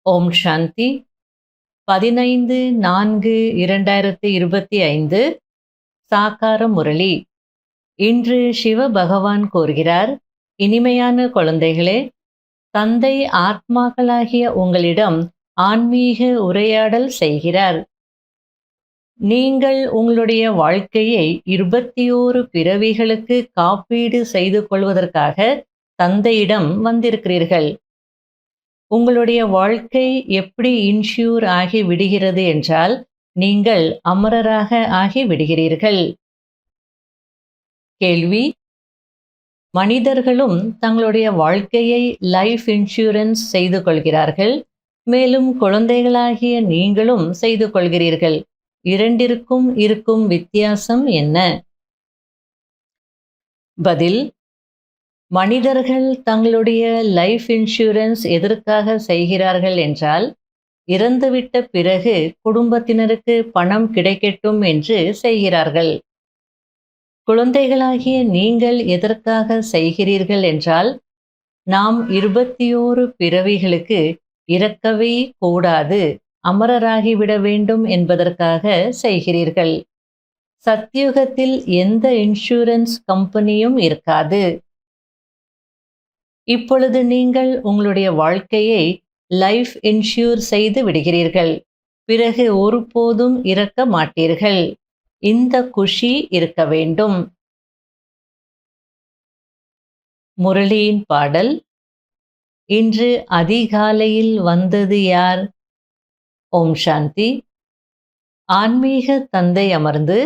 ஓம் சாந்தி 15-4-2025 சாக்கார முரளி. இன்று சிவ பகவான் கூறுகிறார், இனிமையான குழந்தைகளே, தந்தை ஆத்மாக்களாகிய உங்களிடம் ஆன்மீக உரையாடல் செய்கிறார். நீங்கள் உங்களுடைய வாழ்க்கையை 21 பிறவிகளுக்கு காப்பீடு செய்து கொள்வதற்காக தந்தையிடம் வந்திருக்கிறீர்கள். உங்களுடைய வாழ்க்கை எப்படி இன்ஷூர் ஆகி விடுகிறது என்றால், நீங்கள் அமரராக ஆகி விடுகிறீர்கள். கேள்வி: மனிதர்களும் தங்களுடைய வாழ்க்கையை லைஃப் இன்சூரன்ஸ் செய்து கொள்கிறார்கள். மேலும் குழந்தைகளாகிய நீங்களும் செய்து கொள்கிறீர்கள். இரண்டிற்கும் இருக்கும் வித்தியாசம் என்ன? பதில்: மனிதர்கள் தங்களுடைய லைஃப் இன்சூரன்ஸ் எதற்காக செய்கிறார்கள் என்றால், இறந்துவிட்ட பிறகு குடும்பத்தினருக்கு பணம் கிடைக்கட்டும் என்று செய்கிறார்கள். குழந்தைகளாகிய நீங்கள் எதற்காக செய்கிறீர்கள் என்றால், நாம் 21 பிறவிகளுக்கு இறக்கவே கூடாது, அமரராகிவிட வேண்டும் என்பதற்காக செய்கிறீர்கள். சத்யுகத்தில் எந்த இன்சூரன்ஸ் கம்பெனியும் இருக்காது. இப்பொழுது நீங்கள் உங்களுடைய வாழ்க்கையை லைஃப் இன்சூர் செய்து விடுகிறீர்கள். பிறகு ஒருபோதும் இறக்க மாட்டீர்கள். இந்த குஷி இருக்க வேண்டும். முரளியின் பாடல். இன்று அதிகாலையில் வந்தது யார்? ஓம் சாந்தி. ஆன்மீக தந்தை அமர்ந்து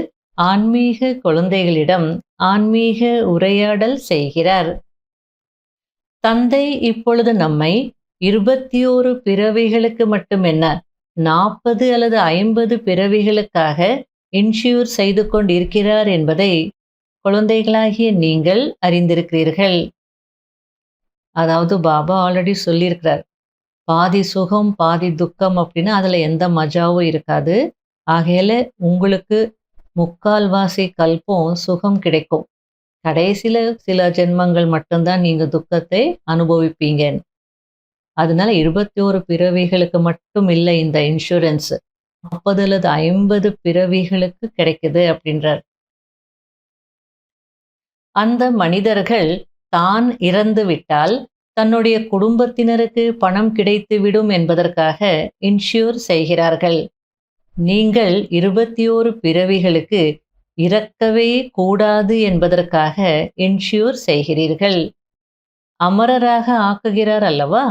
ஆன்மீக குழந்தைகளிடம் ஆன்மீக உரையாடல் செய்கிறார். தந்தை இப்பொழுது நம்மை 21 பிறவிகளுக்கு மட்டுமென்ன, 40 அல்லது 50 பிறவிகளுக்காக இன்சூர் செய்து கொண்டிருக்கிறார் என்பதை குழந்தைகளாகிய நீங்கள் அறிந்திருக்கிறீர்கள். அதாவது பாபா ஆல்ரெடி சொல்லியிருக்கிறார், பாதி சுகம் பாதி துக்கம் அப்படின்னு அதில் எந்த மஜாவும் இருக்காது. ஆகையில உங்களுக்கு முக்கால்வாசி கல்பம் சுகம் கிடைக்கும். கடைசியில் சில ஜென்மங்கள் மட்டும்தான் நீங்கள் துக்கத்தை அனுபவிப்பீங்க. அதனால 21 பிறவிகளுக்கு மட்டும் இல்லை இந்த இன்சூரன்ஸ், 40 அல்லது 50 பிறவிகளுக்கு கிடைக்குது அப்படின்றார். அந்த மனிதர்கள் தான் இறந்து விட்டால் தன்னுடைய குடும்பத்தினருக்கு பணம் கிடைத்துவிடும் என்பதற்காக இன்சூர் செய்கிறார்கள். நீங்கள் 21 பிறவிகளுக்கு இறக்கவே கூடாது என்பதற்காக இன்சூர் செய்கிறீர்கள். அமரராக ஆக்குகிறார் அல்லவா?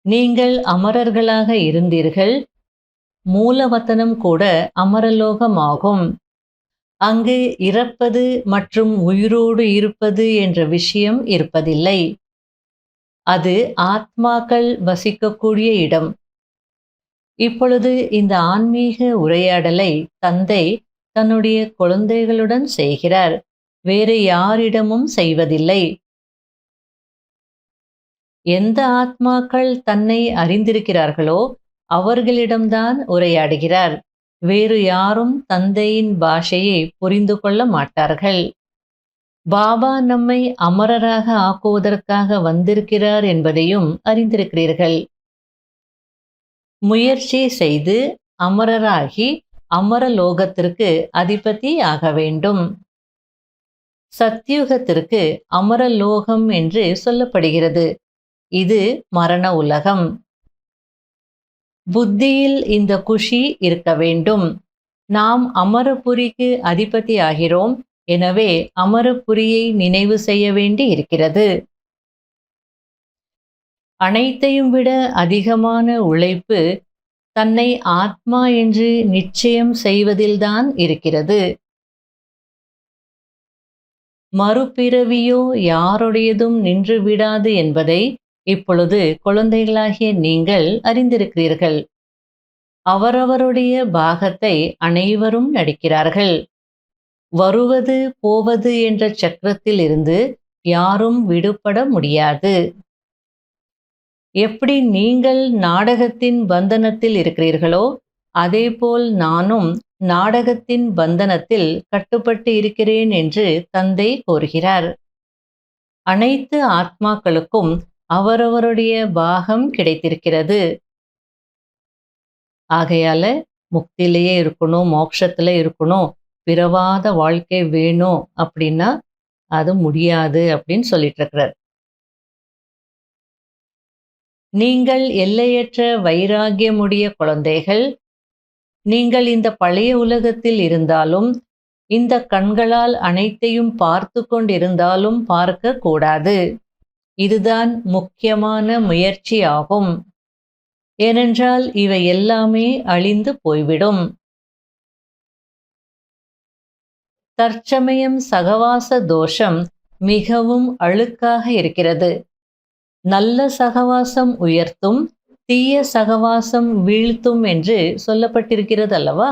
நீங்கள் அமரர்களாக இருந்தீர்கள். மூலவத்தனம் கூட அமரலோகமாகும். அங்கு இறப்பது மற்றும் உயிரோடு இருப்பது என்ற விஷயம் இருப்பதில்லை. அது ஆத்மாக்கள் வசிக்கக்கூடிய இடம். இப்பொழுது இந்த ஆன்மீக உரையாடலை தந்தை தன்னுடைய குழந்தைகளுடன் செய்கிறார். வேறு யாரிடமும் செய்வதில்லை. எந்த ஆத்மாக்கள் தன்னை அறிந்திருக்கிறார்களோ அவர்களிடம்தான் உரையாடுகிறார். வேறு யாரும் தந்தையின் பாஷையை புரிந்து கொள்ள மாட்டார்கள். பாபா நம்மை அமரராக ஆக்குவதற்காக வந்திருக்கிறார் என்பதையும் அறிந்திருக்கிறீர்கள். முயற்சி செய்து அமரராகி அமரலோகத்திற்கு அதிபதி ஆக வேண்டும். சத்யுகத்திற்கு அமரலோகம் என்று சொல்லப்படுகிறது. இது மரண உலகம். புத்தியில் இந்த குஷி இருக்க வேண்டும். நாம் அமரபுரிக்கு அதிபதி ஆகிறோம். எனவே அமரபுரியை நினைவு செய்ய வேண்டி இருக்கிறது. அனைத்தையும் விட அதிகமான உழைப்பு தன்னை ஆத்மா என்று நிச்சயம் செய்வதில்தான் இருக்கிறது. மறுபிறவியோ யாருடையதும் நின்று விடாது என்பதை இப்பொழுது குழந்தைகளாகிய நீங்கள் அறிந்திருக்கிறீர்கள். அவரவருடைய பாகத்தை அனைவரும் நடிக்கிறார்கள். வருவது போவது என்ற சக்கரத்தில் இருந்து யாரும் விடுபட முடியாது. எப்படி நீங்கள் நாடகத்தின் பந்தனத்தில் இருக்கிறீர்களோ அதேபோல் நானும் நாடகத்தின் பந்தனத்தில் கட்டுப்பட்டு இருக்கிறேன் என்று தந்தை கூறுகிறார். அனைத்து ஆத்மாக்களுக்கும் அவரவருடைய பாகம் கிடைத்திருக்கிறது. ஆகையால முக்தியிலேயே இருக்கணும், மோட்சத்துல இருக்கணும், பிறவாத வாழ்க்கை வேணும் அப்படின்னா அது முடியாது அப்படின்னு சொல்லிட்டு இருக்கிறார். நீங்கள் எல்லையற்ற வைராகியமுடைய குழந்தைகள். நீங்கள் இந்த பழைய உலகத்தில் இருந்தாலும், இந்த கண்களால் அனைத்தையும் பார்த்து கொண்டிருந்தாலும் பார்க்க கூடாது. இதுதான் முக்கியமான முயற்சி ஆகும். ஏனென்றால் இவை எல்லாமே அழிந்து போய்விடும். தற்சமயம் சகவாச தோஷம் மிகவும் அழுக்காக இருக்கிறது. நல்ல சகவாசம் உயர்த்தும், தீய சகவாசம் வீழ்த்தும் என்று சொல்லப்பட்டிருக்கிறது அல்லவா?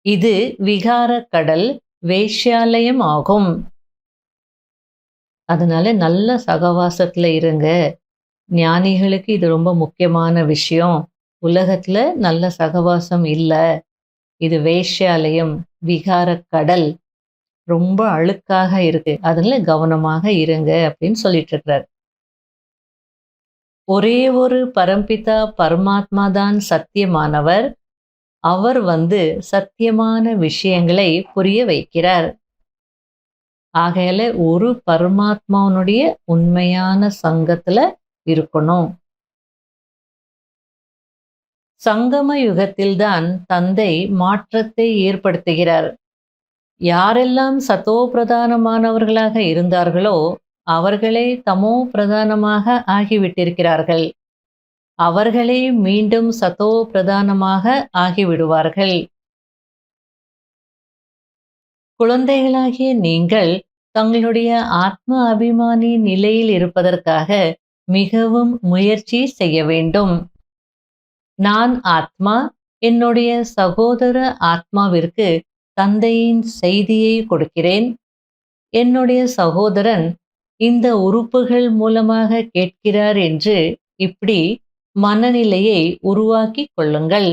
இது விகார கடல், வேஷ்யாலயம் ஆகும். அதனால நல்ல சகவாசத்துல இருங்க. ஞானிகளுக்கு இது ரொம்ப முக்கியமான விஷயம். உலகத்துல நல்ல சகவாசம் இல்ல. இது வேஷ்யாலயம், விகார கடல், ரொம்ப அழுக்காக இருக்கு. அதனால கவனமாக இருங்க அப்படின்னு சொல்லிட்டு இருக்கிறார். ஒரே ஒரு பரம்பிதா பரமாத்மா தான் சத்தியமானவர். அவர் சத்தியமான விஷயங்களை புரிய வைக்கிறார். ஆகையால ஒரு பரமாத்மாவனுடைய உண்மையான சங்கத்துல இருக்கணும். சங்கம யுகத்தில்தான் தந்தை மாற்றத்தை ஏற்படுத்துகிறார். யாரெல்லாம் சதோ பிரதானமானவர்களாக இருந்தார்களோ அவர்களே தமோ பிரதானமாக ஆகிவிட்டிருக்கிறார்கள். அவர்களே மீண்டும் சதோ பிரதானமாக ஆகிவிடுவார்கள். குழந்தைகளாகிய நீங்கள் தங்களுடைய ஆத்ம அபிமானி நிலையில் இருப்பதற்காக மிகவும் முயற்சி செய்ய வேண்டும். நான் ஆத்மா என்னுடைய சகோதர ஆத்மாவிற்கு தந்தையின் செய்தியை கொடுக்கிறேன். என்னுடைய சகோதரன் இந்த உறுப்புகள் மூலமாக கேட்கிறார் என்று இப்படி மனநிலையை உருவாக்கிக் கொள்ளுங்கள்.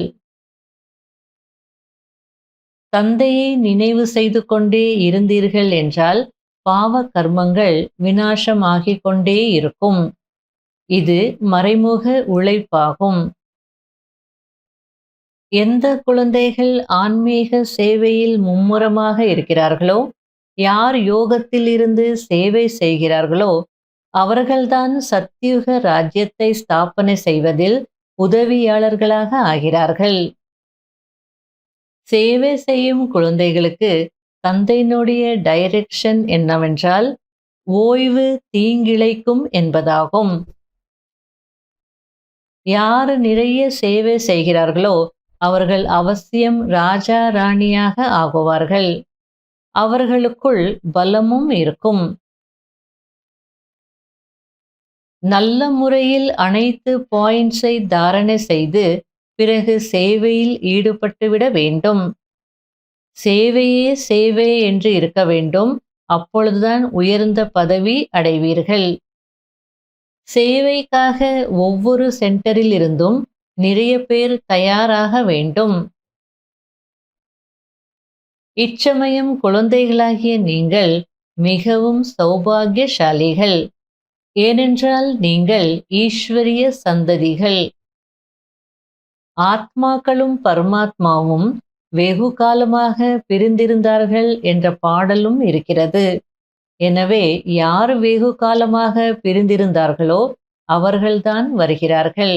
தந்தையை நினைவு செய்து கொண்டே இருந்தீர்கள் என்றால் பாவ கர்மங்கள் விநாசமாகிக் கொண்டே இருக்கும். இது மறைமுக உழைப்பாகும். எந்த குழந்தைகள் ஆன்மீக சேவையில் மும்முரமாக இருக்கிறார்களோ, யார் யோகத்தில் இருந்து சேவை செய்கிறார்களோ அவர்கள்தான் சத்யுக ராஜ்யத்தை ஸ்தாபனை செய்வதில் உதவியாளர்களாக ஆகிறார்கள். சேவை செய்யும் குழந்தைகளுக்கு தந்தையினுடைய டைரக்ஷன் என்னவென்றால் ஓய்வு தீங்கிழைக்கும் என்பதாகும். யார் நிறைய சேவை செய்கிறார்களோ அவர்கள் அவசியம் ராஜா ராணியாக ஆகுவார்கள். அவர்களுக்குள் பலமும் இருக்கும். நல்ல முறையில் அனைத்து பாயிண்ட்ஸை தாரணை செய்து பிறகு சேவையில் ஈடுபட்டுவிட வேண்டும். சேவையே சேவை என்று இருக்க வேண்டும். அப்பொழுதுதான் உயர்ந்த பதவி அடைவீர்கள். சேவைக்காக ஒவ்வொரு சென்டரில் இருந்தும் நிறைய பேர் தயாராக வேண்டும். இச்சமயம் குழந்தைகளாகிய நீங்கள் மிகவும் சௌபாகியசாலிகள். ஏனென்றால் நீங்கள் ஈஸ்வரிய சந்ததிகள். ஆத்மாக்களும் பரமாத்மாவும் வெகு காலமாக பிரிந்திருந்தார்கள் என்ற பாடலும் இருக்கிறது. எனவே யார் வெகு காலமாக பிரிந்திருந்தார்களோ அவர்கள்தான் வருகிறார்கள்.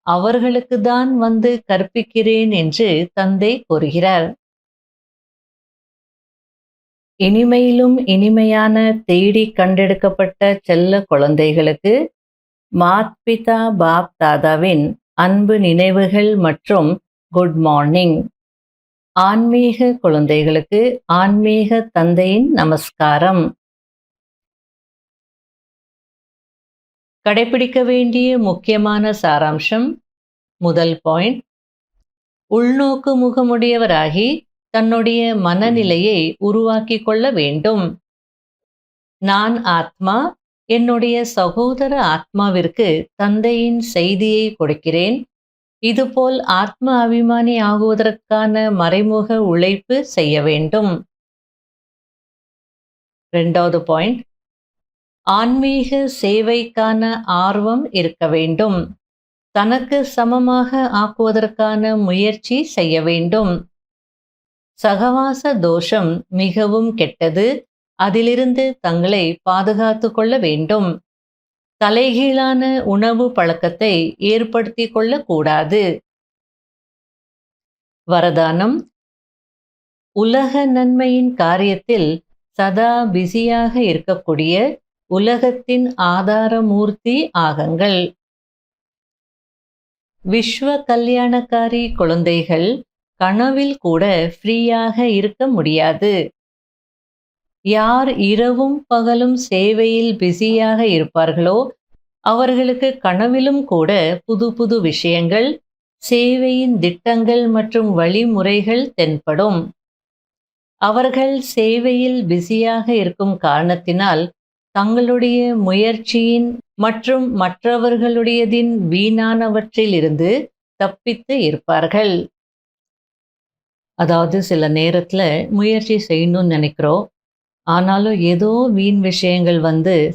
அவர்களுக்கு தான் கற்பிக்கிறேன் என்று தந்தை கூறுகிறார். இனிமையிலும் இனிமையான தேடி கண்டெடுக்கப்பட்ட செல்ல குழந்தைகளுக்கு மாத்பிதா பாப் தாதாவின் அன்பு நினைவுகள் மற்றும் குட் மார்னிங். ஆன்மீக குழந்தைகளுக்கு ஆன்மீக தந்தையின் நமஸ்காரம். கடைபிடிக்க வேண்டிய முக்கியமான சாராம்சம். முதல் பாயிண்ட், உள்நோக்கு முகமுடையவராகி தன்னுடைய மனநிலையை உருவாக்கி கொள்ள வேண்டும். நான் ஆத்மா என்னுடைய சகோதர ஆத்மாவிற்கு தந்தையின் செய்தியை கொடுக்கிறேன். இதுபோல் ஆத்ம அபிமானி ஆகுவதற்கான மறைமுக உழைப்பு செய்ய வேண்டும். இரண்டாவது பாயிண்ட், ஆன்மீக சேவைக்கான ஆர்வம் இருக்க வேண்டும். தனக்கு சமமாக ஆக்குவதற்கான முயற்சி செய்ய வேண்டும். சகவாச தோஷம் மிகவும் கெட்டது. அதிலிருந்து தங்களை பாதுகாத்துக் கொள்ள வேண்டும். தலைகீழான உணவு பழக்கத்தை ஏற்படுத்திக் கொள்ளக்கூடாது. வரதானம்: உலக நன்மையின் காரியத்தில் சதா பிஸியாக இருக்கக்கூடிய உலகத்தின் ஆதாரமூர்த்தி ஆகுங்கள். விஸ்வ கல்யாணக்காரி குழந்தைகள் கனவில் கூட ஃப்ரீயாக இருக்க முடியாது. யார் இரவும் பகலும் சேவையில் பிஸியாக இருப்பார்களோ அவர்களுக்கு கனவிலும் கூட புது புது விஷயங்கள், சேவையின் திட்டங்கள் மற்றும் வழிமுறைகள் தென்படும். அவர்கள் சேவையில் பிஸியாக இருக்கும் காரணத்தினால் தங்களுடைய முயற்சியின் மற்றும் மற்றவர்களுடையதின் வீணானவற்றிலிருந்து தப்பித்து இருப்பார்கள். அதாவது சில நேரத்துல முயற்சி செய்யணும்னு நினைக்கிறோம். ஆனாலும் ஏதோ வீண் விஷயங்கள்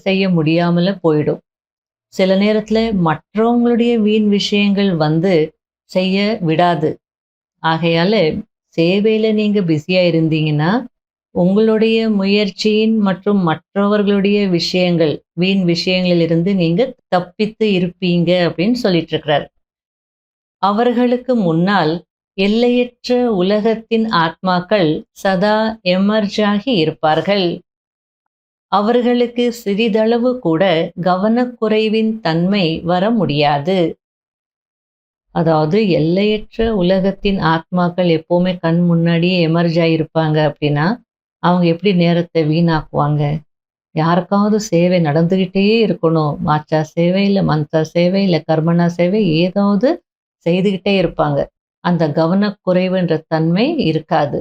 செய்ய முடியாமல போயிடும். சில நேரத்துல மற்றவங்களுடைய வீண் விஷயங்கள் செய்ய விடாது. ஆகையால சேவையில நீங்க பிஸியா இருந்தீங்கன்னா உங்களுடைய முயற்சியின் மற்றும் மற்றவர்களுடைய விஷயங்கள், வீண் விஷயங்களிலிருந்து நீங்க தப்பித்து இருப்பீங்க அப்படின்னு சொல்லிட்டு இருக்கிறார். அவர்களுக்கு முன்னால் எல்லையற்ற உலகத்தின் ஆத்மாக்கள் சதா எமர்ஜாகி இருப்பார்கள். அவர்களுக்கு சிறிதளவு கூட கவனக்குறைவின் தன்மை வர முடியாது. அதாவது எல்லையற்ற உலகத்தின் ஆத்மாக்கள் எப்பவுமே கண் முன்னாடியே எமர்ஜ் ஆகியிருப்பாங்க அப்படின்னா அவங்க எப்படி நேரத்தை வீணாக்குவாங்க? யாருக்காவது சேவை நடந்துகிட்டே இருக்கணும். மாச்சா சேவை, இல்லை மந்தா சேவை, இல்லை கர்மனா சேவை, ஏதாவது செய்துகிட்டே இருப்பாங்க. அந்த கவனக்குறைவுன்ற தன்மை இருக்காது.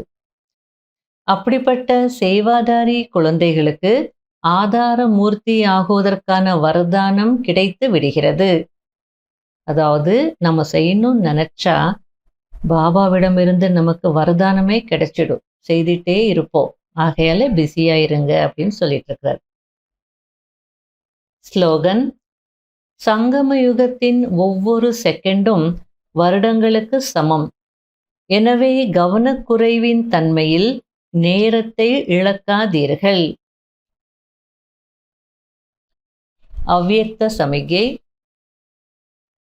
அப்படிப்பட்ட சேவாதாரி குழந்தைகளுக்கு ஆதார மூர்த்தி ஆகுவதற்கான வரதானம் கிடைத்து விடுகிறது. அதாவது நம்ம செய்யணும்னு நினைச்சா பாபாவிடமிருந்து நமக்கு வரதானமே கிடைச்சிடும். செய்துட்டே இருப்போம். ஆகையால பிஸியா இருங்க அப்படின்னு சொல்லிட்டு இருக்கிறார். ஸ்லோகன்: சங்கம யுகத்தின் ஒவ்வொரு செகண்டும் வருடங்களுக்கு சமம். எனவே கவனக்குறைவின் தன்மையில் நேரத்தை இழக்காதீர்கள். அவ்யக்த சமிகை: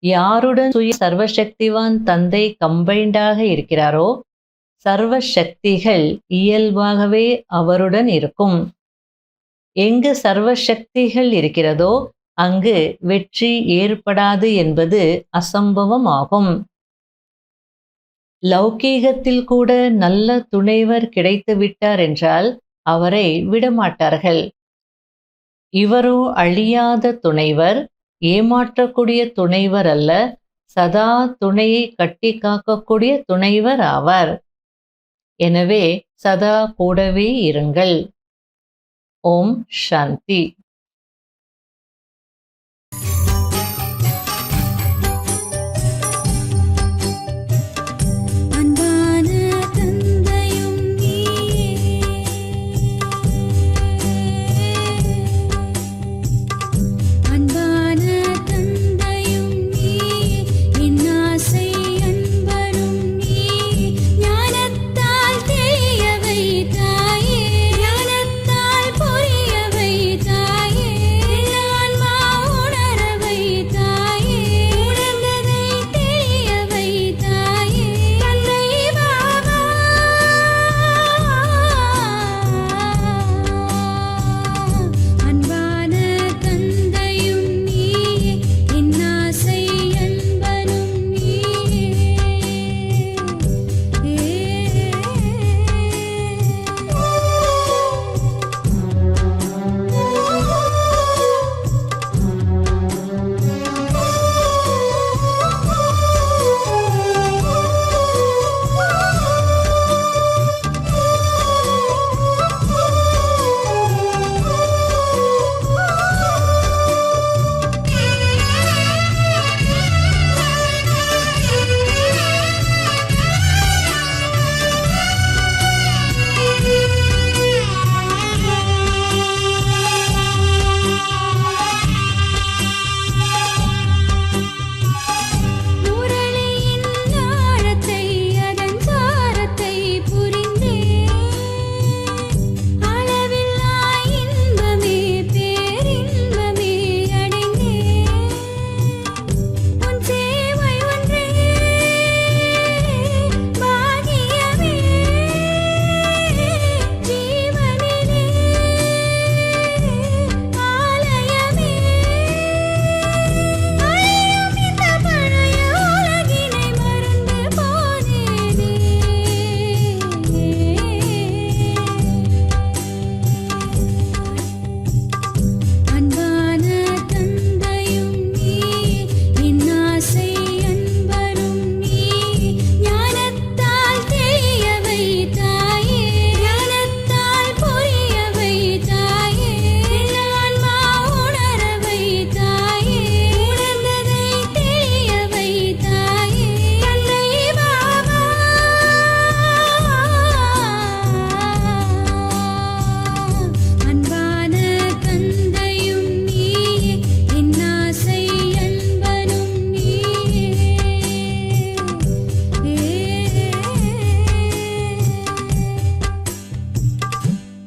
யாருடன் சர்வசக்திவான் தந்தை கம்பைண்டாக இருக்கிறாரோ சர்வ சக்திகள் இயல்பாகவே அவருடன் இருக்கும். எங்கு சர்வ சக்திகள் இருக்கிறதோ அங்கு வெற்றி ஏற்படாது என்பது அசம்பவம் ஆகும். லௌகீகத்தில் கூட நல்ல துணைவர் கிடைத்து விட்டார் என்றால் அவரை விடமாட்டார்கள். இவரோ அழியாத துணைவர், ஏமாற்றக்கூடிய துணைவர் அல்ல, சதா துணையை கட்டி காக்கக்கூடிய துணைவர் ஆவார். எனவே சதா கூடவே இருங்கள். ஓம் சாந்தி.